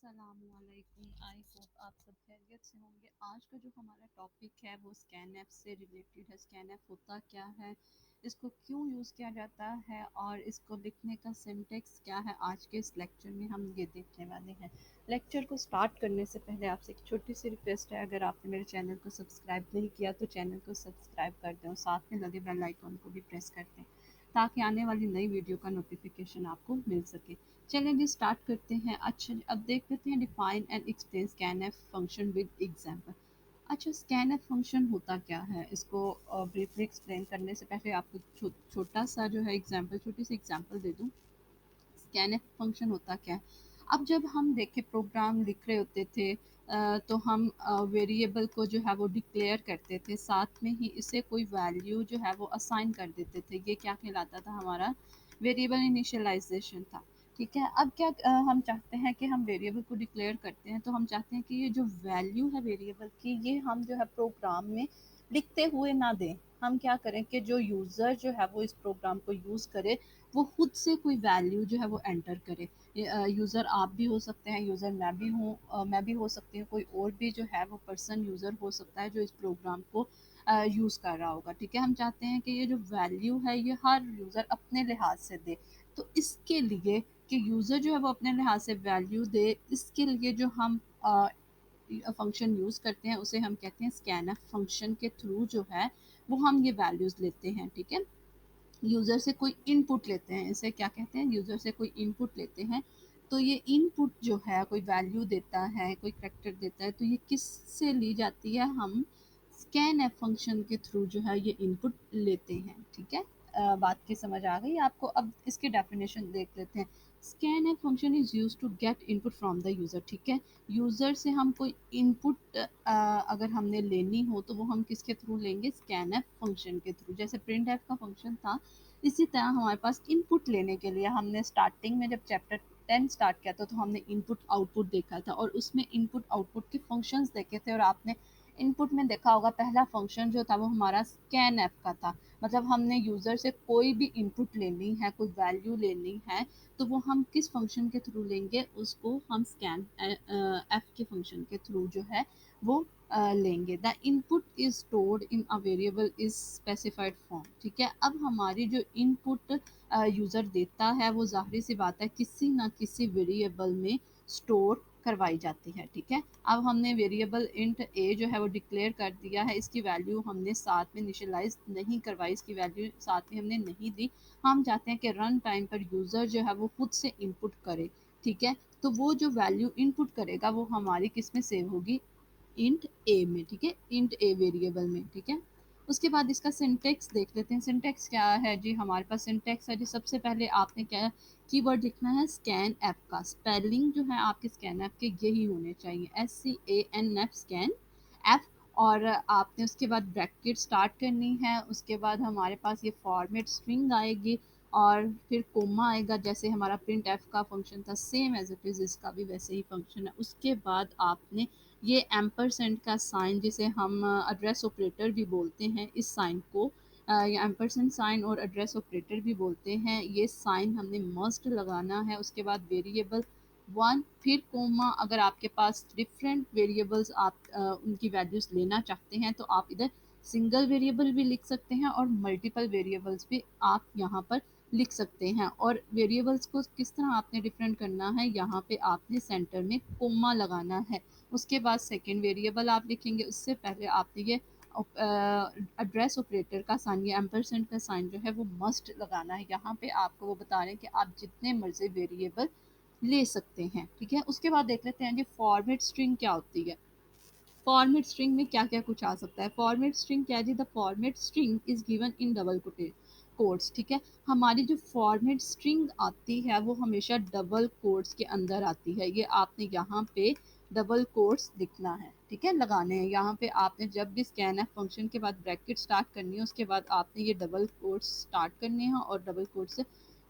अस्सलामुअलैकुम। I hope आप सब खैरियत से होंगे। आज का जो हमारा टॉपिक है वो स्कैन ऐप से रिलेटेड है। स्कैन ऐप होता क्या है, इसको क्यों यूज़ किया जाता है और इसको लिखने का सिंटेक्स क्या है, आज के इस लेक्चर में हम ये देखने वाले हैं। लेक्चर को स्टार्ट करने से पहले आपसे एक छोटी सी रिक्वेस्ट है, अगर आपने मेरे चैनल को सब्सक्राइब नहीं किया तो चैनल को सब्सक्राइब कर दें और साथ में लगे बेल आइकन को भी प्रेस कर दें ताकि आने वाली नई वीडियो का नोटिफिकेशन आपको मिल सके। चलें जी स्टार्ट करते हैं। अच्छा अब देख लेते हैं define and explain scan F function with example. अच्छा स्कैन एफ फंक्शन होता क्या है, इसको ब्रीफली एक्सप्लेन करने से पहले आपको छोटा सा जो है एग्जांपल, छोटी सी एग्जांपल दे दूं। स्कैन फंक्शन होता क्या है। अब जब हम देखें प्रोग्राम लिख रहे होते थे तो हम वेरिएबल को जो है वो डिक्लेयर करते थे, साथ में ही इसे कोई वैल्यू जो है वो असाइन कर देते थे। ये क्या कहलाता था, हमारा वेरिएबल इनिशियलाइजेशन था। ठीक है, अब क्या हम चाहते हैं कि हम वेरिएबल को डिक्लेयर करते हैं तो हम चाहते हैं कि ये जो वैल्यू है वेरिएबल की, ये हम जो है प्रोग्राम में लिखते हुए ना दें। हम क्या करें कि जो यूज़र जो है वो इस प्रोग्राम को यूज़ करे, वो खुद से कोई वैल्यू जो है वो एंटर करे। यूज़र आप भी हो सकते हैं, यूज़र मैं भी हूँ, मैं भी हो सकती हूँ, कोई और भी जो है वो पर्सन यूज़र हो सकता है जो इस प्रोग्राम को यूज़ कर रहा होगा। ठीक है, हम चाहते हैं कि ये जो वैल्यू है ये हर यूज़र अपने लिहाज से दे। तो इसके लिए कि यूज़र जो है वो अपने लिहाज से वैल्यू दे, इसके लिए जो हम फंक्शन यूज़ करते हैं उसे हम कहते हैं स्कैनफ। फंक्शन के थ्रू जो है वो हम ये वैल्यूज़ लेते हैं। ठीक है, यूज़र से कोई इनपुट लेते हैं, इसे क्या कहते हैं, यूज़र से कोई इनपुट लेते हैं। तो ये इनपुट जो है कोई वैल्यू देता है, कोई करैक्टर देता है, तो ये किस से ली जाती है, हम स्कैन एफ फंक्शन के थ्रू जो है ये इनपुट लेते हैं। ठीक है, बात की समझ आ गई आपको। अब इसकी डेफिनेशन देख लेते हैं। Scan F function is use to get input from the user. ठीक है, यूज़र से हम कोई इनपुट अगर हमने लेनी हो तो वो हम किसके थ्रू लेंगे, स्कैन एफ फंक्शन के थ्रू। जैसे प्रिंट एफ का फंक्शन था, इसी तरह हमारे पास इनपुट लेने के लिए हमने स्टार्टिंग में जब चैप्टर 10 स्टार्ट किया था तो हमने इनपुट आउटपुट देखा था और उसमें इनपुट आउटपुट के फंक्शंस देखे थे। और आपने इनपुट में देखा होगा पहला फंक्शन जो था वो हमारा स्कैन एफ का था। मतलब हमने यूज़र से कोई भी इनपुट लेनी है, कोई वैल्यू लेनी है, तो वो हम किस फंक्शन के थ्रू लेंगे, उसको हम स्कैन एफ के फंक्शन के थ्रू जो है वो लेंगे। The input is stored in a variable is specified form. ठीक है, अब हमारी जो इनपुट यूज़र देता है वो जाहिर सी बात है किसी ना किसी वेरिएबल में स्टोर करवाई जाती है। ठीक है, अब हमने वेरिएबल इंट ए जो है वो डिक्लेयर कर दिया है, इसकी वैल्यू हमने साथ में इनिशियलाइज नहीं करवाई, इसकी वैल्यू साथ में हमने नहीं दी। हम चाहते हैं कि रन टाइम पर यूज़र जो है वो खुद से इनपुट करे। ठीक है, तो वो जो वैल्यू इनपुट करेगा वो हमारी किस में सेव होगी, इंट ए में। ठीक है, इंट ए वेरिएबल में। ठीक है, उसके बाद इसका सिंटेक्स देख लेते हैं। सिंटेक्स क्या है जी, हमारे पास सिंटेक्स है जी, सबसे पहले आपने क्या कीवर्ड लिखना है, स्कैन ऐप का स्पेलिंग जो है आपके स्कैन ऐप के यही होने चाहिए, SCAN ऐप, स्कैन ऐप। और आपने उसके बाद ब्रैकेट स्टार्ट करनी है, उसके बाद हमारे पास ये फॉर्मेट स्ट्रिंग आएगी और फिर कोमा आएगा, जैसे हमारा प्रिंट एफ का फंक्शन था सेम एज इट इज़ इसका भी वैसे ही फंक्शन है। उसके बाद आपने ये एम्परसेंड का साइन, जिसे हम एड्रेस ऑपरेटर भी बोलते हैं, इस साइन को या एम्परसेंड साइन और एड्रेस ऑपरेटर भी बोलते हैं, ये साइन हमने मस्ट लगाना है। उसके बाद वेरिएबल वन, फिर कोमा। अगर आपके पास डिफरेंट वेरिएबल्स आप उनकी वैल्यूज़ लेना चाहते हैं तो आप इधर सिंगल वेरिएबल भी लिख सकते हैं और मल्टीपल वेरिएबल्स भी आप यहाँ पर लिख सकते हैं। और वेरिएबल्स को किस तरह आपने डिफरेंट करना है, यहाँ पे आपने सेंटर में कोमा लगाना है। उसके बाद सेकेंड वेरिएबल आप लिखेंगे, उससे पहले आपने ये एड्रेस ऑपरेटर का साइन या एम्परसेंड का साइन जो है वो मस्ट लगाना है। यहाँ पे आपको वो बता रहे हैं कि आप जितने मर्जी वेरिएबल ले सकते हैं। ठीक है, उसके बाद देख लेते हैं कि फॉर्मेट स्ट्रिंग क्या होती है। फॉर्मेट स्ट्रिंग में क्या क्या कुछ आ सकता है। फॉर्मेट स्ट्रिंग क्या है जी, the format string is given in double quotes. ठीक है, हमारी जो फॉर्मेट स्ट्रिंग आती है वो हमेशा डबल कोट्स के अंदर आती है। ये आपने यहाँ पे डबल कोट्स लिखना है। ठीक है, लगाने हैं यहाँ पे। आपने जब भी स्कैन एफ फंक्शन के बाद ब्रैकेट स्टार्ट करनी है, उसके बाद आपने ये डबल कोट्स स्टार्ट करने हैं और डबल कोट्स से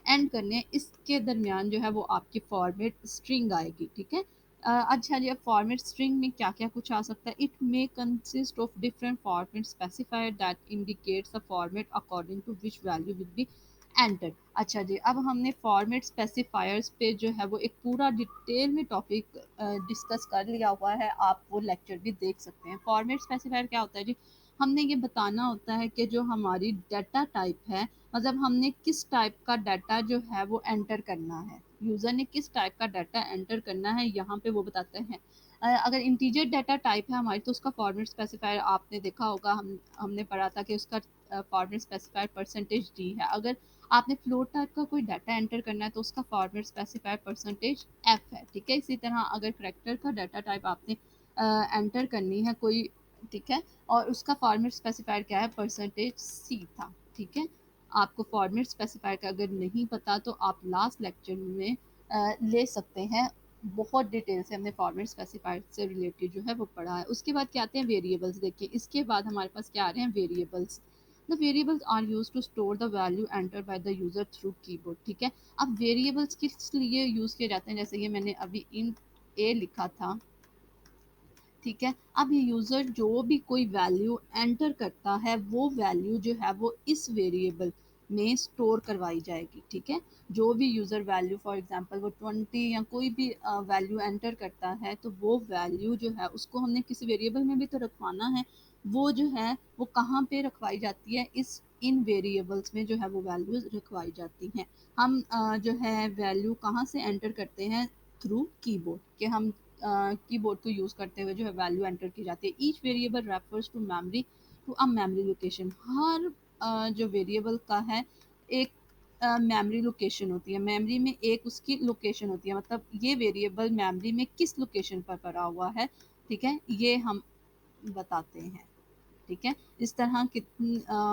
एंड करने हैं। इसके दरमियान जो है वो आपकी फॉर्मेट स्ट्रिंग आएगी। ठीक है, अच्छा जी, अब फॉर्मेट स्ट्रिंग में क्या क्या कुछ आ सकता है। It may consist of different format specified that indicates the format according to which value will be enter. अच्छा जी, अब हमने फॉर्मेट स्पेसिफायर्स पे जो है वो एक पूरा डिटेल में टॉपिक डिस्कस कर लिया हुआ है, आप वो लेक्चर भी देख सकते हैं। फॉर्मेट स्पेसिफायर क्या होता है जी? हमने ये बताना होता है कि जो हमारी डाटा टाइप है, मतलब हमने किस टाइप का डाटा जो है वो एंटर करना है, यूज़र ने किस टाइप का डाटा एंटर करना है, यहाँ पे वो बताते हैं। अगर इंटीजर डाटा टाइप है हमारी, तो उसका फॉर्मेट स्पेसिफायर आपने देखा होगा, हमने पढ़ा था कि उसका फॉर्मेट स्पेसिफायर परसेंटेज डी है। अगर आपने फ्लोट टाइप का कोई डाटा एंटर करना है तो उसका फॉर्मेट स्पेसिफायर परसेंटेज एफ है, ठीक है। इसी तरह अगर करेक्टर का डाटा टाइप आपने एंटर करनी है कोई, ठीक है, और उसका फॉर्मेट स्पेसिफायर क्या है, परसेंटेज सी था, ठीक है। आपको फॉर्मेट स्पेसिफायर का अगर नहीं पता तो आप लास्ट लेक्चर में ले सकते हैं, बहुत डिटेल से हमने फॉर्मेट स्पेसिफायर से रिलेटेड जो है वो पढ़ा है। उसके बाद क्या आते हैं वेरिएबल्स, देखिए इसके बाद हमारे पास क्या आ रहे हैं variables. The variables are used to store the value entered by the user through keyboard, ठीक है। अब वेरिएबल्स किस लिए यूज किए जाते हैं, जैसे ये मैंने अभी इन ए लिखा था, ठीक है। अब ये यूज़र जो भी कोई वैल्यू एंटर करता है वो वैल्यू जो है वो इस वेरिएबल में स्टोर करवाई जाएगी, ठीक है। जो भी यूज़र वैल्यू फॉर एग्जांपल वो 20 या कोई भी वैल्यू एंटर करता है, तो वो वैल्यू जो है उसको हमने किसी वेरिएबल में भी तो रखवाना है। वो जो है वो कहाँ पे रखवाई जाती है, इस इन वेरिएबल्स में जो है वो वैल्यूज रखवाई जाती हैं। हम जो है वैल्यू कहाँ से एंटर करते हैं, थ्रू कीबोर्ड के हम कीबोर्ड को यूज़ करते हुए जो है वैल्यू एंटर की जाती है। Each variable refers to memory, to a memory location. हर जो वेरिएबल का है एक मेमोरी लोकेशन होती है, मेमोरी में एक उसकी लोकेशन होती है, मतलब ये वेरिएबल मेमोरी में किस लोकेशन पर पड़ा हुआ है, ठीक है, ये हम बताते हैं, ठीक है। इस तरह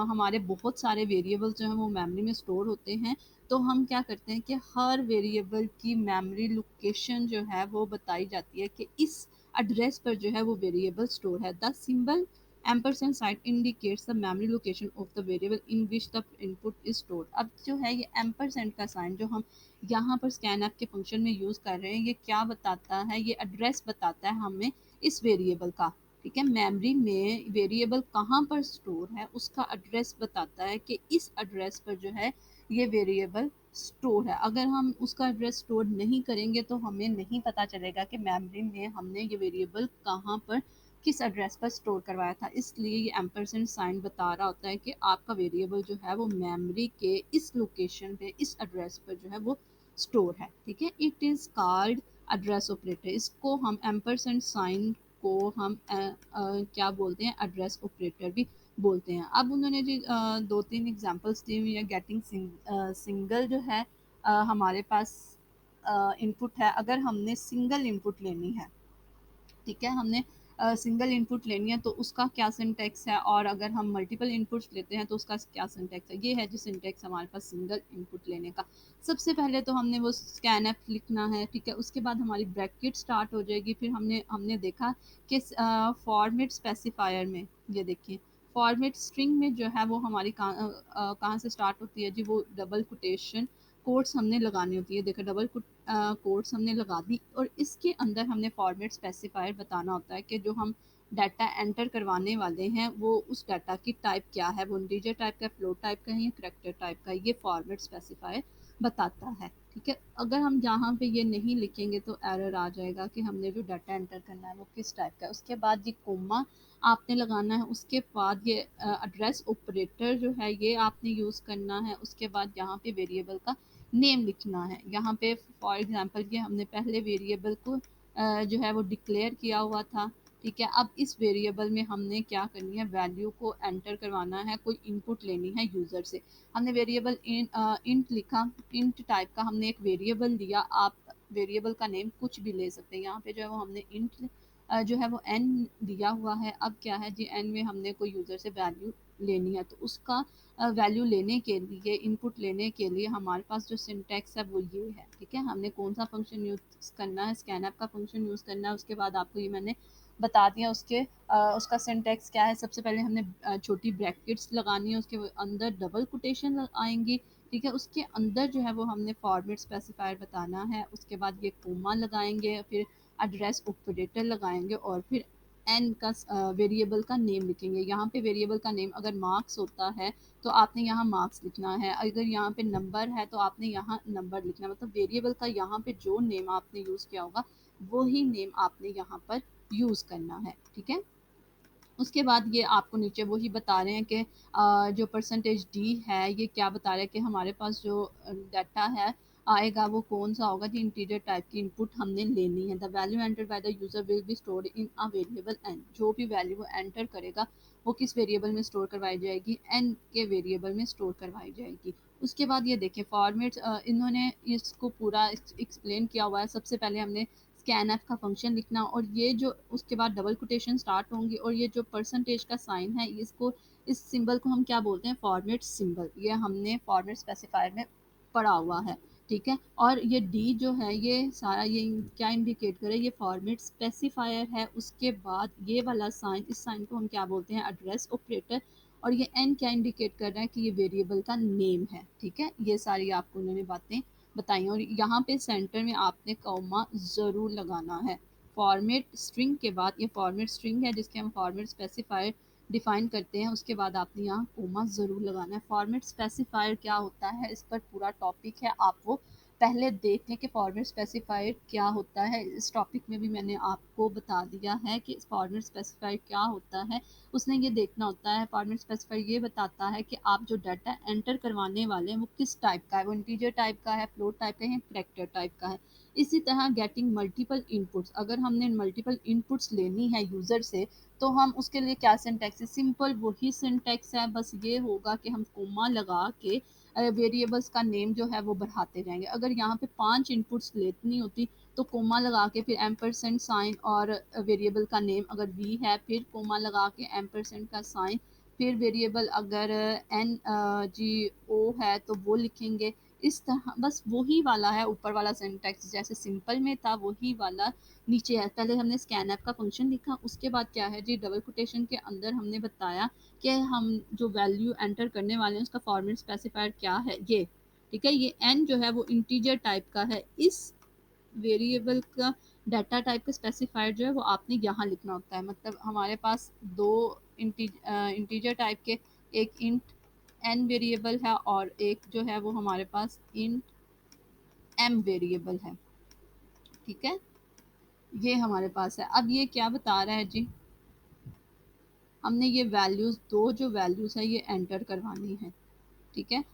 हमारे बहुत सारे वेरिएबल्स जो हैं वो मेमोरी में स्टोर होते हैं। तो हम क्या करते हैं कि हर वेरिएबल की मेमोरी लोकेशन जो है वो बताई जाती है कि इस एड्रेस पर जो है वो वेरिएबल स्टोर है। The symbol ampersand sign indicates the memory location of the variable in which the input is stored. अब जो है ये एम्परसेंड का साइन जो हम यहाँ पर स्कैन ऐप के फंक्शन में यूज़ कर रहे हैं, ये क्या बताता है, ये एड्रेस बताता है हमें इस वेरिएबल का, ठीक है। मेमोरी में वेरिएबल कहाँ पर स्टोर है उसका एड्रेस बताता है कि इस एड्रेस पर जो है ये वेरिएबल स्टोर है। अगर हम उसका एड्रेस स्टोर नहीं करेंगे तो हमें नहीं पता चलेगा कि मेमोरी में हमने ये वेरिएबल कहाँ पर किस एड्रेस पर स्टोर करवाया था। इसलिए ये एम्परसेंड साइन बता रहा होता है कि आपका वेरिएबल जो है वो मेमोरी के इस लोकेशन पे, इस एड्रेस पर जो है वो स्टोर है, ठीक है। It is called address operator. इसको हम एम्परसेंड साइन को हम क्या बोलते हैं, एड्रेस ऑपरेटर भी बोलते हैं। अब उन्होंने जी दो तीन एग्जांपल्स दी हुई है। गेटिंग सिंगल जो है हमारे पास इनपुट है, अगर हमने सिंगल इनपुट लेनी है, ठीक है, हमने सिंगल इनपुट लेनी है तो उसका क्या सिंटैक्स है, और अगर हम मल्टीपल इनपुट्स लेते हैं तो उसका क्या सिंटैक्स है। ये है जो सिंटैक्स हमारे पास सिंगल इनपुट लेने का। सबसे पहले तो हमने वो स्कैन एफ लिखना है, ठीक है। उसके बाद हमारी ब्रैकेट स्टार्ट हो जाएगी। फिर हमने हमने देखा कि फॉर्मेट स्पेसिफायर में, ये देखिए फॉर्मेट स्ट्रिंग में जो है वो हमारी कहाँ से स्टार्ट होती है जी, वो डबल कोटेशन कोट्स हमने लगानी होती है। देखो डबल कोट्स हमने लगा दी, और इसके अंदर हमने फॉर्मेट स्पेसिफायर बताना होता है कि जो हम डाटा एंटर करवाने वाले हैं वो उस डाटा की टाइप क्या है, वो इंटीजर टाइप का, फ्लोट टाइप का है या करैक्टर टाइप का, ये फॉर्मेट स्पेसिफायर बताता है, ठीक है। अगर हम जहाँ पे ये नहीं लिखेंगे तो एरर आ जाएगा कि हमने जो डाटा एंटर करना है वो किस टाइप का है। उसके बाद ये कोमा आपने लगाना है, उसके बाद ये एड्रेस ऑपरेटर जो है ये आपने यूज़ करना है। उसके बाद यहाँ पे वेरिएबल का नेम लिखना है। यहाँ पे फॉर एग्जांपल ये हमने पहले वेरिएबल को जो है वो डिक्लेयर किया हुआ था, ठीक है। अब इस वेरिएबल में हमने क्या करनी है, वैल्यू को एंटर करवाना है, कोई इनपुट लेनी है यूज़र से। हमने वेरिएबल इंट लिखा, इंट टाइप का हमने एक वेरिएबल लिया। आप वेरिएबल का नेम कुछ भी ले सकते हैं। यहाँ पे जो है वो हमने इंट जो है वो एन दिया हुआ है। अब क्या है जी, एन में हमने कोई यूज़र से वैल्यू लेनी है, तो उसका वैल्यू लेने के लिए, इनपुट लेने के लिए हमारे पास जो सिंटैक्स है वो ये है, ठीक है। हमने कौन सा फंक्शन यूज़ करना है, स्कैनअप का फंक्शन यूज़ करना है। उसके बाद आपको ये मैंने बता दिया उसका सिंटैक्स क्या है। सबसे पहले हमने छोटी ब्रैकेट्स लगानी है, उसके अंदर डबल कोटेशन आएंगी, ठीक है। उसके अंदर जो है वो हमने फॉर्मेट स्पेसिफायर बताना है। उसके बाद ये कोमा लगाएंगे, फिर एड्रेस ऑपरेटर लगाएंगे, और फिर एन का वेरिएबल का नेम लिखेंगे। यहाँ पे वेरिएबल का नेम अगर मार्क्स होता है तो आपने यहाँ मार्क्स लिखना है, अगर यहाँ पे नंबर है तो आपने यहाँ नंबर लिखना है। मतलब वेरिएबल का यहाँ पे जो नेम आपने यूज़ किया होगा वही नेम आपने यहाँ पर यूज़ करना है, ठीक है। उसके बाद ये आपको नीचे वही बता रहे हैं कि जो परसेंटेज डी है ये क्या बता रहा है कि हमारे पास जो डाटा है आएगा वो कौन सा होगा, जी इंटीजर टाइप की इनपुट हमने लेनी है। The value enter by the user will be stored in a variable n, जो भी वैल्यू एंटर करेगा वो किस वेरिएबल में स्टोर करवाई जाएगी, एन के वेरिएबल में स्टोर करवाई जाएगी। उसके बाद ये देखें फॉर्मेट, इन्होंने इसको पूरा एक्सप्लेन किया हुआ है। सबसे पहले हमने स्कैन एफ का फंक्शन लिखना और ये जो उसके बाद डबल कोटेशन स्टार्ट होंगी और ये जो परसेंटेज का साइन है इसको, इस सिंबल को हम क्या बोलते हैं, फॉर्मेट सिंबल। ये हमने फॉर्मेट स्पेसिफायर में पढ़ा हुआ है, ठीक है। और ये डी जो है ये सारा ये क्या इंडिकेट करे, ये फॉर्मेट स्पेसिफायर है। उसके बाद ये वाला साइन, इस साइन को हम क्या बोलते हैं, एड्रेस ऑपरेटर। और ये एन क्या इंडिकेट कर रहा है कि ये वेरिएबल का नेम है, ठीक है। ये सारी आपको उन्होंने बातें बताई। और यहाँ पे सेंटर में आपने कॉमा ज़रूर लगाना है। फॉर्मेट स्ट्रिंग के बाद, ये फॉर्मेट स्ट्रिंग है जिसके हम फॉर्मेट स्पेसिफायर डिफाइन करते हैं, उसके बाद आपने यहाँ कोमा ज़रूर लगाना है। फॉर्मेट स्पेसिफायर क्या होता है, इस पर पूरा टॉपिक है, आप वो पहले देख लें कि फॉर्मेट स्पेसिफायर क्या होता है। इस टॉपिक में भी मैंने आपको बता दिया है कि फॉर्मेट स्पेसिफायर क्या होता है। उसने ये देखना होता है, फॉर्मेट स्पेसिफायर ये बताता है कि आप जो डाटा एंटर करवाने वाले हैं वो किस टाइप का है, वो इंटीजर टाइप का है, फ्लोट टाइप का है, कैरेक्टर टाइप का है। इसी तरह गेटिंग मल्टीपल इनपुट्स, अगर हमने मल्टीपल इनपुट्स लेनी है यूज़र से तो हम उसके लिए क्या सिंटैक्स है, सिंपल वही सिंटैक्स है, बस ये होगा कि हम कोमा लगा के वेरिएबल्स का नेम जो है वो बढ़ाते जाएंगे। अगर यहाँ पे 5 इनपुट्स लेनी होती तो कोमा लगा के फिर एम्परसेंड साइन और वेरिएबल का नेम अगर वी है, फिर कोमा लगा के एम्परसेंड का साइन, फिर वेरिएबल अगर एन जी ओ है तो वो लिखेंगे। इस तरह बस वही वाला है ऊपर वाला सिंटैक्स, जैसे सिंपल में था वही वाला नीचे है। पहले हमने स्कैन ऐप का फंक्शन लिखा, उसके बाद क्या है जी, डबल कोटेशन के अंदर हमने बताया कि हम जो वैल्यू एंटर करने वाले हैं उसका फॉर्मेट स्पेसिफायर क्या है, ये ठीक है। ये एन जो है वो इंटीजर टाइप का है। इस वेरिएबल का डाटा टाइप का स्पेसिफायर जो है वो आपने यहाँ लिखना होता है। मतलब हमारे पास दो इंटीजर टाइप के, एक इंट एन वेरिएबल है और एक जो है वो हमारे पास इंट एम वेरिएबल है, ठीक है। ये हमारे पास है। अब ये क्या बता रहा है जी, हमने ये वैल्यूज़, दो जो वैल्यूज़ है ये एंटर करवानी है, ठीक है।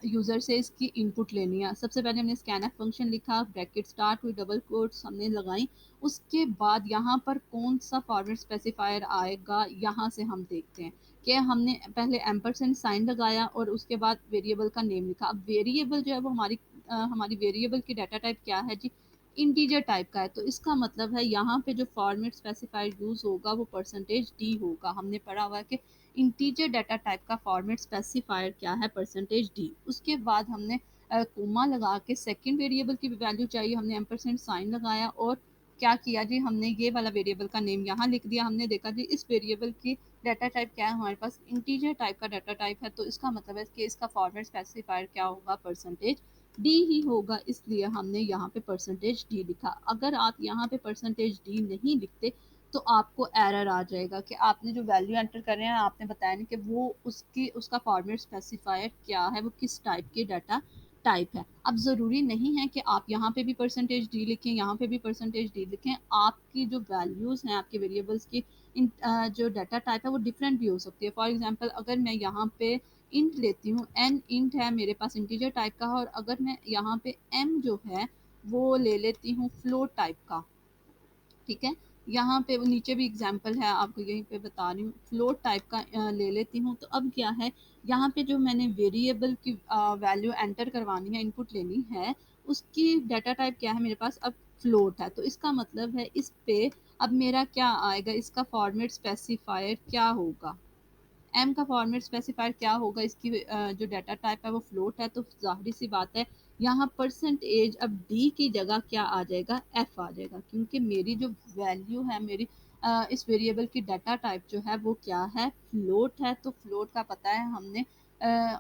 यूज़र से इसकी इनपुट लेनी है। सबसे पहले हमने स्कैन एफ फंक्शन लिखा, ब्रैकेट स्टार्ट हुई, डबल कोट्स हमने लगाई। उसके बाद यहाँ पर कौन सा फॉर्मेट स्पेसिफायर आएगा, यहाँ से हम देखते हैं कि हमने पहले एम्परसेंड साइन लगाया और उसके बाद वेरिएबल का नेम लिखा। अब वेरिएबल जो है वो हमारी वेरिएबल की डाटा टाइप क्या है जी, इंटीजर टाइप का है। तो इसका मतलब है यहाँ पे जो फॉर्मेट स्पेसिफायर यूज़ होगा वो परसेंटेज डी होगा। हमने पढ़ा हुआ है कि इंटीजर डाटा टाइप का फॉर्मेट स्पेसिफायर क्या है, परसेंटेज डी। उसके बाद हमने कोमा लगा के सेकंड वेरिएबल की वैल्यू चाहिए, हमने एम्परसेंड साइन लगाया और क्या किया जी, हमने ये वाला वेरिएबल का नेम यहाँ लिख दिया। हमने देखा जी इस वेरिएबल की डाटा टाइप क्या है, हमारे पास इंटीजर टाइप का डाटा टाइप है, तो इसका मतलब है कि इसका फॉर्मेट स्पेसिफायर क्या होगा, परसेंटेज डी ही होगा। इसलिए हमने यहाँ पे परसेंटेज डी लिखा। अगर आप यहाँ पे परसेंटेज डी नहीं लिखते तो आपको एरर आ जाएगा कि आपने जो वैल्यू एंटर कर रहे हैं आपने बताया नहीं कि वो उसका फॉर्मेट स्पेसिफायर क्या है, वो किस टाइप की डाटा टाइप है। अब ज़रूरी नहीं है कि आप यहाँ पे भी परसेंटेज डी लिखें, यहाँ पे भी परसेंटेज डी लिखें। आपकी जो वैल्यूज़ हैं आपके वेरिएबल्स की जो डाटा टाइप है वो डिफरेंट भी हो सकती है। फॉर एग्जांपल अगर मैं यहाँ पे इंट लेती हूँ, एन इंट है मेरे पास इंटीजर टाइप का, और अगर मैं यहाँ पे एम जो है वो ले लेती हूँ फ्लोट टाइप का, ठीक है। यहाँ पे वो नीचे भी एग्जांपल है, आपको यहीं पे बता रही हूँ, फ्लोट टाइप का ले लेती हूँ। तो अब क्या है, यहाँ पे जो मैंने वेरिएबल की वैल्यू एंटर करवानी है, इनपुट लेनी है, उसकी डाटा टाइप क्या है मेरे पास, अब फ्लोट है। तो इसका मतलब है इस पे अब मेरा क्या आएगा, इसका फॉर्मेट स्पेसिफायर क्या होगा, एम का फॉर्मेट स्पेसिफायर क्या होगा, इसकी जो डाटा टाइप है वो फ्लोट है। तो जाहिर सी बात है यहाँ परसेंटेज अब डी की जगह क्या आ जाएगा, एफ आ जाएगा, क्योंकि मेरी जो वैल्यू है, मेरी इस वेरिएबल की डाटा टाइप जो है वो क्या है, फ्लोट है। तो फ्लोट का पता है हमने,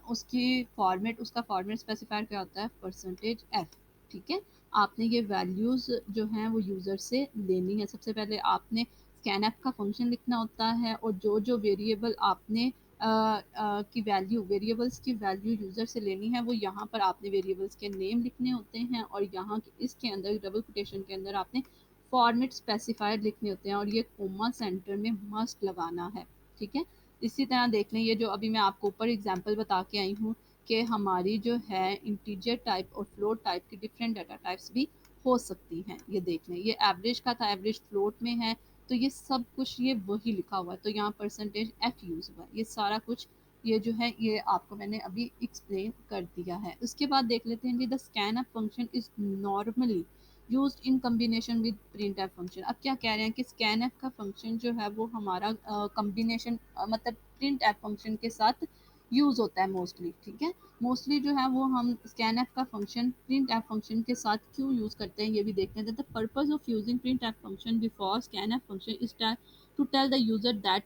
उसका फॉर्मेट स्पेसिफायर क्या होता है, परसेंटेज एफ, ठीक है। आपने ये वैल्यूज़ जो हैं वो यूज़र से लेनी है। सबसे पहले आपने स्कैनएफ का फंक्शन लिखना होता है और जो जो वेरिएबल आपने की वैल्यू वेरिएबल्स की वैल्यू यूज़र से लेनी है वो यहाँ पर आपने वेरिएबल्स के नेम लिखने होते हैं और यहाँ इसके अंदर डबल कोटेशन के अंदर आपने फॉर्मेट स्पेसिफायर लिखने होते हैं और ये कोमा सेंटर में मस्ट लगाना है। ठीक है, इसी तरह देख लें, ये जो अभी मैं आपको ऊपर एग्जांपल बता के आई हूँ कि हमारी जो है इंटीजर टाइप और फ्लोट टाइप की डिफरेंट डाटा टाइप्स भी हो सकती हैं। ये देख लें, ये एवरेज का था, एवरेज फ्लोट में है, तो ये सब कुछ ये वही लिखा हुआ है, तो यहाँ परसेंटेज एफ यूज़ हुआ है, ये सारा कुछ ये जो है ये आपको मैंने अभी एक्सप्लेन कर दिया है। उसके बाद देख लेते हैं जी, the scan F function is normally used in combination with print F function. अब क्या कह रहे हैं कि स्कैन एफ का फंक्शन जो है वो हमारा कम्बिनेशन मतलब प्रिंट एफ फंक्शन के साथ यूज़ होता है मोस्टली। ठीक है, मोस्टली जो है वो हम स्कैन एफ का फंक्शन प्रिंट एफ फंक्शन के साथ क्यों यूज़ करते हैं ये भी देखते हैं। The purpose of using print F function before scan F function is to tell the user that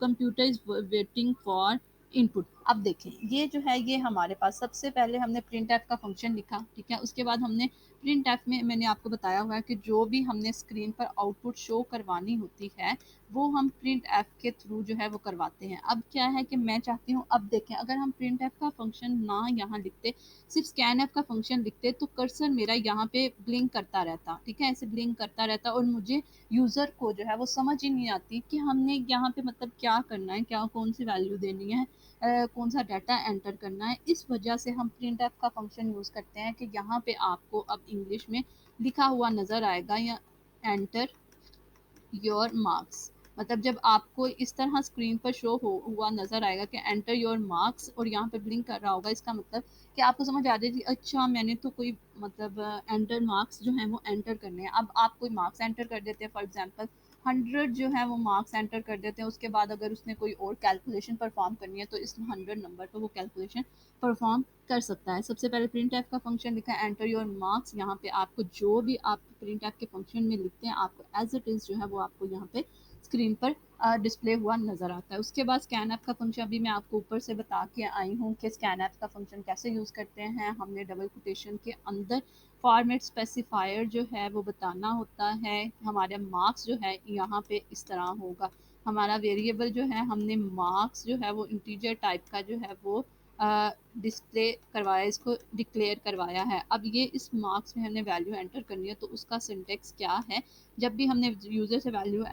computer is waiting for input. अब देखें, ये जो है ये हमारे पास सबसे पहले हमने प्रिंट एफ का फंक्शन लिखा। ठीक है, उसके बाद हमने प्रिंट एफ में मैंने आपको बताया हुआ है कि जो भी हमने स्क्रीन पर आउटपुट शो करवानी होती है वो हम प्रिंट एफ के थ्रू जो है वो करवाते हैं। अब क्या है कि मैं चाहती हूँ, अब देखें, अगर हम प्रिंट एफ का फंक्शन ना यहाँ लिखते, सिर्फ स्कैन एफ का फंक्शन लिखते, तो कर्सर मेरा यहाँ पे ब्लिंक करता रहता। ठीक है, ऐसे ब्लिंक करता रहता और मुझे यूज़र को जो है वो समझ ही नहीं आती कि हमने यहाँ पे मतलब क्या करना है, क्या कौन सी वैल्यू देनी है, कौन सा डाटा एंटर करना है। इस वजह से हम प्रिंट एफ का फंक्शन यूज़ करते हैं कि यहाँ पे आपको अब इंग्लिश में लिखा हुआ नज़र आएगा या एंटर योर मार्क्स, मतलब जब आपको इस तरह स्क्रीन पर शो हुआ नज़र आएगा कि एंटर योर मार्क्स और यहाँ पे ब्लिंक कर रहा होगा, इसका मतलब कि आपको समझ आ जाएगी अच्छा मैंने तो कोई मतलब एंटर मार्क्स जो हैं वो एंटर करने हैं। अब आप कोई मार्क्स एंटर कर देते हैं, फॉर एग्जांपल 100 जो है वो मार्क्स एंटर कर देते हैं, उसके बाद अगर उसने कोई और कैलकुलेशन परफॉर्म करनी है तो इस 100 नंबर पर वो कैलकुलेशन परफॉर्म कर सकता है। सबसे पहले प्रिंट एफ का फंक्शन लिखा है एंटर योर मार्क्स, यहाँ पे आपको जो भी आप प्रिंट एफ के फंक्शन में लिखते हैं आपको एज इट इज़ जो है वो आपको यहाँ पे स्क्रीन पर डिस्प्ले हुआ नज़र आता है। उसके बाद स्कैन ऐप का फंक्शन अभी मैं आपको ऊपर से बता के आई हूँ कि स्कैन ऐप का फंक्शन कैसे यूज़ करते हैं। हमने डबल कोटेशन के अंदर फॉर्मेट स्पेसिफायर जो है वो बताना होता है। हमारे मार्क्स जो है यहाँ पे इस तरह होगा, हमारा वेरिएबल जो है हमने मार्क्स जो है वो इंटीजर टाइप का जो है वो डिस्प्ले करवाया, इसको डिक्लेयर करवाया है। अब ये इस मार्क्स में हमने वैल्यू एंटर करनी है तो उसका सिंटेक्स क्या है, जब भी हमने यूज़र से वैल्यू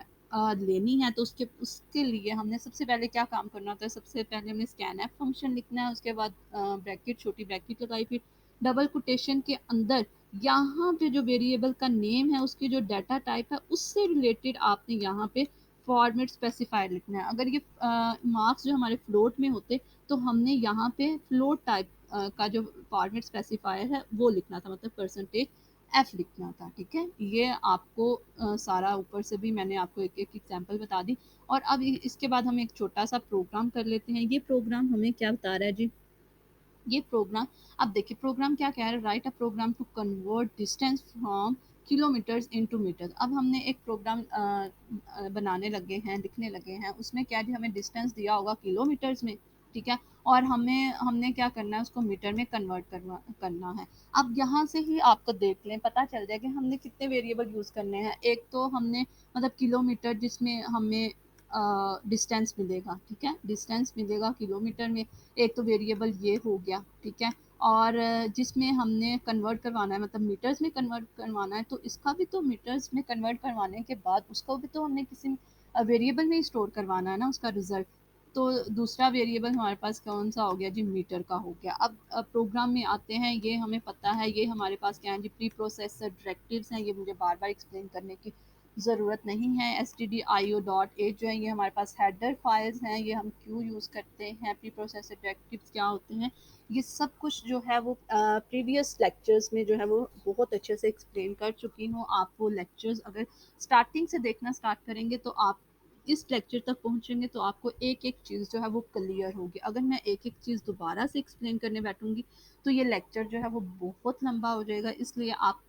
लेनी है तो उसके उसके लिए हमने सबसे पहले क्या काम करना होता है, सबसे पहले हमने स्कैन ऐप फंक्शन लिखना है, उसके बाद ब्रैकेट छोटी ब्रैकेट लगाई, फिर डबल कोटेशन के अंदर यहाँ पे जो वेरिएबल का नेम है उसकी जो डाटा टाइप है उससे रिलेटेड आपने यहाँ पे फॉर्मेट स्पेसिफायर लिखना है। अगर ये मार्क्स जो हमारे फ्लोट में होते तो हमने यहाँ पे फ्लोट टाइप का जो फॉर्मेट स्पेसिफायर है वो लिखना था, मतलब परसेंटेज एफ लिखना था। ठीक है, ये आपको सारा ऊपर से भी मैंने आपको एक एक एग्जांपल बता दी। और अब इसके बाद हम एक छोटा सा प्रोग्राम कर लेते हैं। ये प्रोग्राम हमें क्या बता रहा है जी, ये प्रोग्राम, अब देखिए प्रोग्राम क्या कह रहा है, write a program to convert distance from kilometres into metre. अब हमने एक प्रोग्राम बनाने लगे हैं, लिखने लगे हैं, उसमें क्या जी हमें डिस्टेंस दिया होगा किलोमीटर्स में। ठीक है, और हमें हमने क्या करना है उसको मीटर में कन्वर्ट करना है। अब यहाँ से ही आपको देख लें पता चल जाए कि हमने कितने वेरिएबल यूज़ करने हैं। एक तो हमने मतलब किलोमीटर जिसमें हमें डिस्टेंस मिलेगा। ठीक है, डिस्टेंस मिलेगा किलोमीटर में, एक तो वेरिएबल ये हो गया। ठीक है, और जिसमें हमने कन्वर्ट करवाना है मतलब मीटर्स में कन्वर्ट करवाना है तो इसका भी तो मीटर्स में कन्वर्ट करवाने के बाद उसको भी तो हमने किसी वेरिएबल में ही स्टोर करवाना है ना उसका रिजल्ट। तो दूसरा वेरिएबल हमारे पास कौन सा हो गया जी, मीटर का हो गया। अब प्रोग्राम में आते हैं, ये हमें पता है ये हमारे पास क्या है जी, प्री प्रोसेसर डायरेक्टिव्स हैं, ये मुझे बार बार एक्सप्लेन करने की ज़रूरत नहीं है। stdio.h जो है ये हमारे पास हेडर फाइल्स हैं, ये हम क्यों यूज़ करते हैं, प्री प्रोसेसर डायरेक्टिव्स क्या होते हैं, ये सब कुछ जो है वो प्रीवियस लेक्चर्स में जो है वो बहुत अच्छे से एक्सप्लेन कर चुकी हूँ। आप वो लेक्चर्स अगर स्टार्टिंग से देखना स्टार्ट करेंगे तो आप इस लेक्चर तक पहुँचेंगे तो आपको एक एक चीज़ जो है वो क्लियर होगी। अगर मैं एक एक चीज़ दोबारा से एक्सप्लेन करने बैठूँगी तो ये लेक्चर जो है वो बहुत लंबा हो जाएगा। इसलिए आप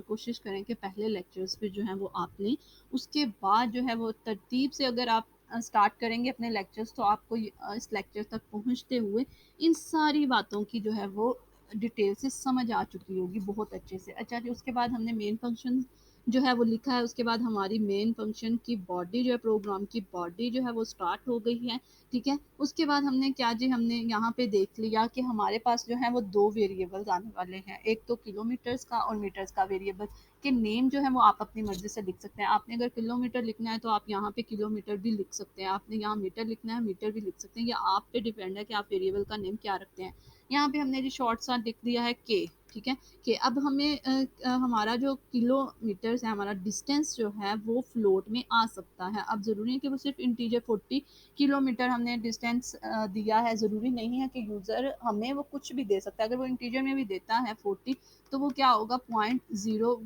कोशिश करें कि पहले लेक्चर्स पे जो है वो आप लें, उसके बाद जो है वो तरतीब से अगर आप स्टार्ट करेंगे अपने लेक्चर्स तो आपको इस लेक्चर तक पहुंचते हुए इन सारी बातों की जो है वो डिटेल से समझ आ चुकी होगी बहुत अच्छे से। अच्छा जी, उसके बाद हमने मेन फंक्शन जो है वो लिखा है। उसके बाद हमारी मेन फंक्शन की बॉडी जो है, प्रोग्राम की बॉडी जो है वो स्टार्ट हो गई है। ठीक है, उसके बाद हमने क्या जी, हमने यहाँ पे देख लिया कि हमारे पास जो है वो दो वेरिएबल्स आने वाले हैं, एक तो किलोमीटर्स का और मीटर्स का वेरिएबल के नेम जो है वो आप अपनी मर्जी से लिख सकते हैं। आपने अगर किलोमीटर लिखना है तो आप यहाँ पे किलोमीटर भी लिख सकते हैं, आपने यहाँ मीटर लिखना है मीटर भी लिख सकते हैं, ये आप पे डिपेंड है कि आप वेरिएबल का नेम क्या रखते हैं। यहाँ पे हमने जी शॉर्ट सा लिख दिया है के। ठीक है, कि अब हमें हमारा जो किलोमीटर्स है, हमारा डिस्टेंस जो है वो फ्लोट में आ सकता है। अब ज़रूरी है कि वो सिर्फ इंटीजर 40 किलोमीटर हमने डिस्टेंस दिया है, ज़रूरी नहीं है कि यूज़र हमें वो कुछ भी दे सकता है। अगर वो इंटीजर में भी देता है 40, तो वो क्या होगा, 0.0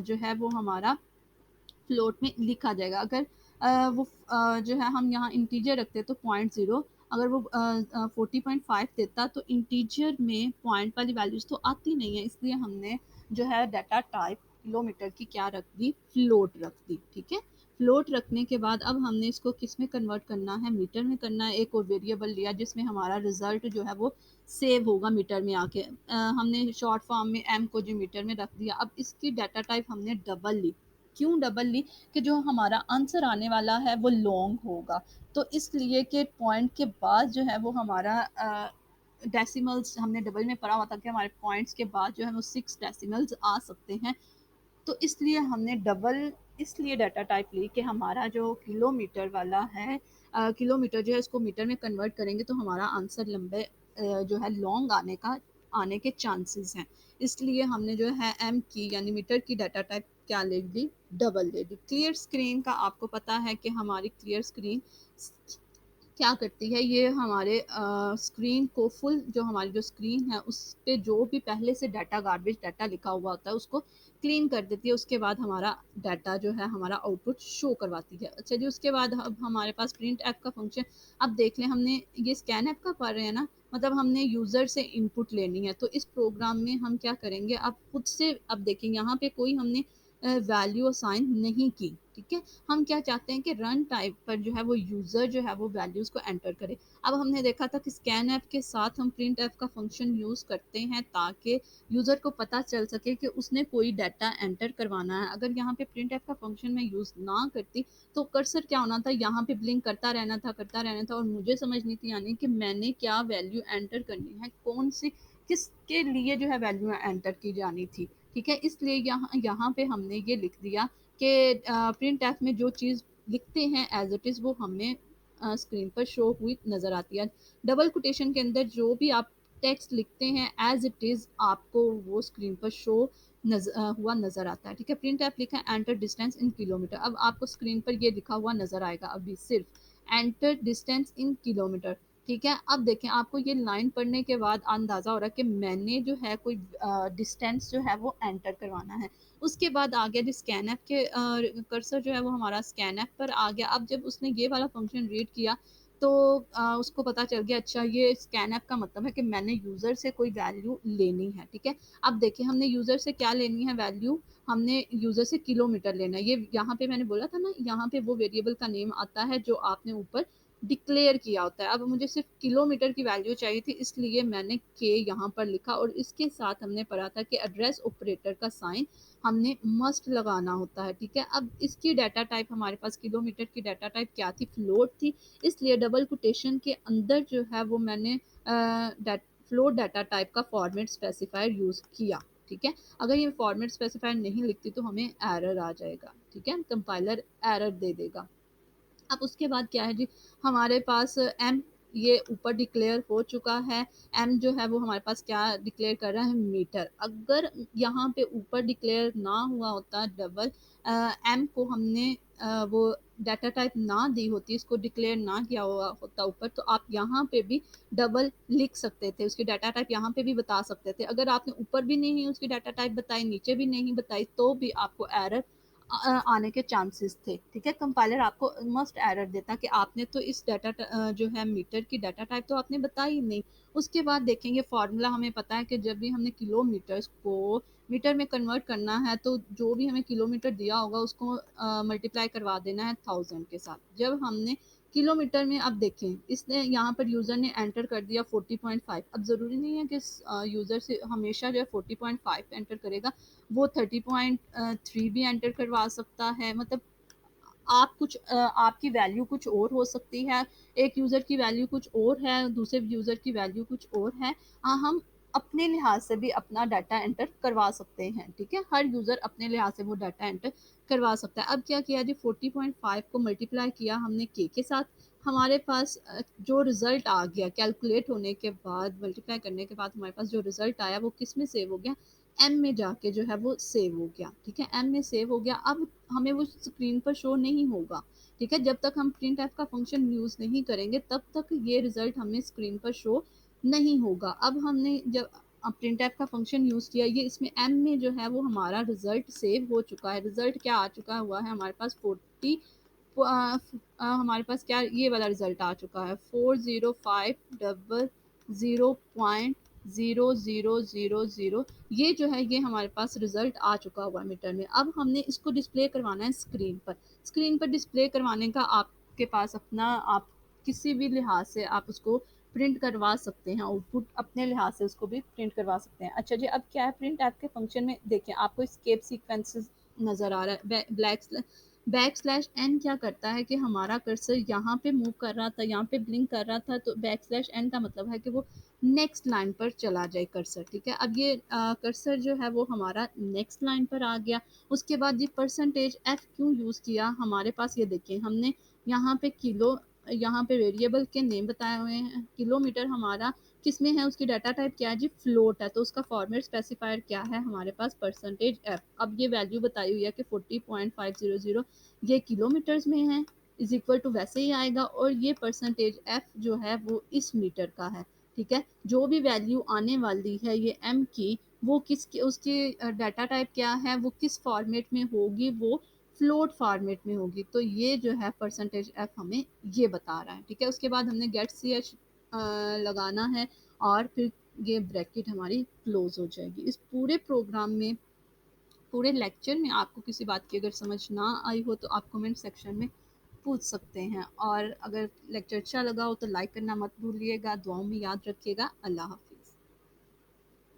जो है वो हमारा फ्लोट में लिखा जाएगा। अगर वो जो है हम यहाँ इंटीजर रखते तो 0.0, अगर वो 40.5 देता तो इंटीजर में पॉइंट वाली वैल्यूज तो आती नहीं है, इसलिए हमने जो है डाटा टाइप किलोमीटर की क्या रख दी, फ्लोट रख दी। ठीक है, फ्लोट रखने के बाद अब हमने इसको किस में कन्वर्ट करना है, मीटर में करना है। एक और वेरिएबल लिया जिसमें हमारा रिजल्ट जो है वो सेव होगा मीटर में आके। हमने शॉर्ट फॉर्म में एम को जी मीटर में रख दिया। अब इसकी डाटा टाइप हमने डबल ली। क्यों डबल ली, कि जो हमारा आंसर आने वाला है वो लॉन्ग होगा, तो इसलिए कि पॉइंट के बाद जो है वो हमारा डेसिमल्स हमने डबल में पढ़ा हुआ था कि हमारे पॉइंट्स के बाद जो है वो 6 डेसिमल्स आ सकते हैं, तो इसलिए हमने डबल इसलिए डाटा टाइप ली कि हमारा जो किलोमीटर वाला है, किलोमीटर जो है इसको मीटर में कन्वर्ट करेंगे तो हमारा आंसर लंबे जो है लॉन्ग आने के चांसेस हैं। इसलिए हमने जो है एम की यानी मीटर की डाटा टाइप क्या ले ली, डबल ले ली। क्लियर स्क्रीन का आपको पता है कि हमारी क्लियर स्क्रीन क्या करती है, ये हमारे स्क्रीन को फुल, जो हमारी जो स्क्रीन है उस पे जो भी पहले से डाटा, गार्बेज डाटा लिखा हुआ होता है उसको क्लीन कर देती है। उसके बाद हमारा डाटा जो है हमारा आउटपुट शो करवाती है। अच्छा जी, उसके बाद अब हमारे पास प्रिंट ऐप का फंक्शन। अब देख लें, हमने ये स्कैन ऐप का पढ़ रहे हैं ना, मतलब हमने यूज़र से इनपुट लेनी है, तो इस प्रोग्राम में हम क्या करेंगे, अब खुद से, अब देखें यहाँ पे कोई हमने वैल्यू असाइन नहीं की। ठीक है, हम क्या चाहते हैं कि रन टाइप पर जो है वो यूज़र जो है वो वैल्यूज़ को एंटर करे। अब हमने देखा था कि स्कैन ऐप के साथ हम प्रिंट ऐप का फंक्शन यूज़ करते हैं ताकि यूज़र को पता चल सके कि उसने कोई डाटा एंटर करवाना है। अगर यहाँ पे प्रिंट ऐप का फंक्शन मैं यूज़ ना करती तो कर्सर क्या होना था, यहाँ पे ब्लिंक करता रहना था और मुझे समझ नहीं थी आनी कि मैंने क्या वैल्यू एंटर करनी है, कौन सी किसके लिए जो है वैल्यू एंटर की जानी थी। ठीक है, इसलिए यहाँ यहाँ पे हमने ये लिख दिया कि प्रिंट ऐप में जो चीज़ लिखते हैं एज इट इज़ वो हमें स्क्रीन पर शो हुई नज़र आती है। डबल कोटेशन के अंदर जो भी आप टेक्स्ट लिखते हैं एज इट इज़ आपको वो स्क्रीन पर शो हुआ नज़र आता है। ठीक है, प्रिंट ऐप लिखा है एंटर डिस्टेंस इन किलोमीटर। अब आपको स्क्रीन पर ये लिखा हुआ नज़र आएगा अभी सिर्फ एंटर डिस्टेंस इन किलोमीटर। ठीक है, अब देखें, आपको ये लाइन पढ़ने के बाद अंदाज़ा हो रहा है कि मैंने जो है कोई डिस्टेंस जो है वो एंटर करवाना है। उसके बाद आ गया जी स्कैन ऐप के कर्सर जो है वो हमारा स्कैन ऐप पर आ गया। अब जब उसने ये वाला फंक्शन रीड किया तो उसको पता चल गया, अच्छा ये स्कैन ऐप का मतलब है कि मैंने यूज़र से कोई वैल्यू लेनी है। ठीक है, अब देखिए हमने यूज़र से क्या लेनी है वैल्यू, हमने यूज़र से किलोमीटर लेना है। ये यहाँ पे मैंने बोला था ना, यहाँ पे वो वेरिएबल का नेम आता है जो आपने ऊपर डिक्लेयर किया होता है। अब मुझे सिर्फ किलोमीटर की वैल्यू चाहिए थी, इसलिए मैंने के यहाँ पर लिखा और इसके साथ हमने पढ़ा था कि एड्रेस ऑपरेटर का साइन हमने मस्ट लगाना होता है। ठीक है, अब इसकी डाटा टाइप हमारे पास किलोमीटर की डाटा टाइप क्या थी, फ्लोट थी, इसलिए डबल कोटेशन के अंदर जो है वो मैंने फ्लोट डाटा टाइप का फॉर्मेट स्पेसिफायर यूज़ किया। ठीक है, अगर ये फॉर्मेट स्पेसिफायर नहीं लिखती तो हमें एरर आ जाएगा। ठीक है, कंपाइलर एरर दे देगा। अब उसके बाद क्या है जी, हमारे पास एम ये ऊपर डिक्लेयर हो चुका है। एम जो है वो हमारे पास क्या डिक्लेयर कर रहा है, मीटर। अगर यहाँ पे ऊपर डिक्लेयर ना हुआ होता डबल एम को, हमने वो डाटा टाइप ना दी होती, इसको डिक्लेयर ना किया हुआ होता ऊपर, तो आप यहाँ पे भी डबल लिख सकते थे, उसकी डाटा टाइप यहाँ पे भी बता सकते थे। अगर आपने ऊपर भी नहीं उसकी डाटा टाइप बताई, नीचे भी नहीं बताई, तो भी आपको एरर आने के चांसेस थे। ठीक है, कंपाइलर आपको मस्ट एरर देता कि आपने तो इस डाटा जो है मीटर की डाटा टाइप तो आपने बताई नहीं। उसके बाद देखेंगे फार्मूला, हमें पता है कि जब भी हमने किलोमीटर्स को मीटर में कन्वर्ट करना है तो जो भी हमें किलोमीटर दिया होगा उसको मल्टीप्लाई करवा देना है 1000 के साथ। जब हमने किलोमीटर में अब देखें, इसने यहाँ पर यूज़र ने एंटर कर दिया 40.5। अब ज़रूरी नहीं है कि यूज़र से हमेशा जो है 40.5 एंटर करेगा, वो 30.3 भी एंटर करवा सकता है। मतलब आप कुछ आपकी वैल्यू कुछ और हो सकती है, एक यूज़र की वैल्यू कुछ और है, दूसरे यूज़र की वैल्यू कुछ और है। हम अपने लिहाज से भी अपना डाटा एंटर करवा सकते हैं, ठीक है? हर यूज़र अपने लिहाज से वो डाटा एंटर करवा सकता है। अब क्या किया जी, 40.5 को मल्टीप्लाई किया हमने के साथ, हमारे पास जो रिज़ल्ट आ गया कैलकुलेट होने के बाद, मल्टीप्लाई करने के बाद हमारे पास जो रिज़ल्ट आया वो किस में सेव हो गया, एम में जाके जो है वो सेव हो गया, ठीक है? एम में सेव हो गया। अब हमें वो स्क्रीन पर शो नहीं होगा, ठीक है? जब तक हम प्रिंट एफ का फंक्शन यूज़ नहीं करेंगे तब तक ये रिज़ल्ट हमें स्क्रीन पर शो नहीं होगा। अब हमने जब प्रिंट एफ का फंक्शन यूज़ किया, ये इसमें एम में जो है वो हमारा रिज़ल्ट सेव हो चुका है। रिज़ल्ट क्या आ चुका हुआ है हमारे पास, 40 हमारे पास क्या ये वाला रिजल्ट आ चुका है, 405000.0000। ये जो है ये हमारे पास रिजल्ट आ चुका हुआ है मीटर में। अब हमने इसको डिस्प्ले करवाना है स्क्रीन पर। स्क्रीन पर डिस्प्ले करवाने का आपके पास अपना, आप किसी भी लिहाज से आप उसको प्रिंट करवा सकते हैं, आउटपुट अपने लिहाज से उसको भी प्रिंट करवा सकते हैं। अच्छा जी, अब क्या है प्रिंट ऐप के फंक्शन में, देखिए आपको स्केप सीक्वेंसेस नज़र आ रहा है। बैक स्लैश एन क्या करता है कि हमारा कर्सर यहाँ पे मूव कर रहा था, यहाँ पे ब्लिंक कर रहा था, तो बैक स्लैश एन का मतलब है कि वो नेक्स्ट लाइन पर चला जाए कर्सर, ठीक है? अब ये कर्सर जो है वो हमारा नेक्स्ट लाइन पर आ गया। उसके बाद ये परसेंटेज एफ क्यों यूज़ किया हमारे पास, ये देखिए हमने यहाँ पे किलो, यहाँ पे वेरिएबल के नेम बताए हुए हैं। किलोमीटर हमारा किस में है, उसकी डाटा टाइप क्या है जी, फ्लोट है, तो उसका फॉर्मेट स्पेसिफायर क्या है हमारे पास, परसेंटेज एफ। अब ये वैल्यू बताई हुई है कि 40.500 ये किलोमीटर्स में है, इज इक्वल टू वैसे ही आएगा, और ये परसेंटेज एफ जो है वो इस मीटर का है, ठीक है? जो भी वैल्यू आने वाली है ये एम की, वो किस, उसकी डाटा टाइप क्या है, वो किस फॉर्मेट में होगी, वो फ्लोट फॉर्मेट में होगी। तो ये जो है परसेंटेज एफ हमें ये बता रहा है, ठीक है? उसके बाद हमने गेट सी एच लगाना है, और फिर ये ब्रैकेट हमारी क्लोज हो जाएगी। इस पूरे प्रोग्राम में, पूरे लेक्चर में आपको किसी बात की अगर समझ ना आई हो तो आप कमेंट सेक्शन में पूछ सकते हैं, और अगर लेक्चर अच्छा लगा हो तो लाइक करना मत भूलिएगा। दुआओं में याद रखिएगा। अल्लाह हाफिज़।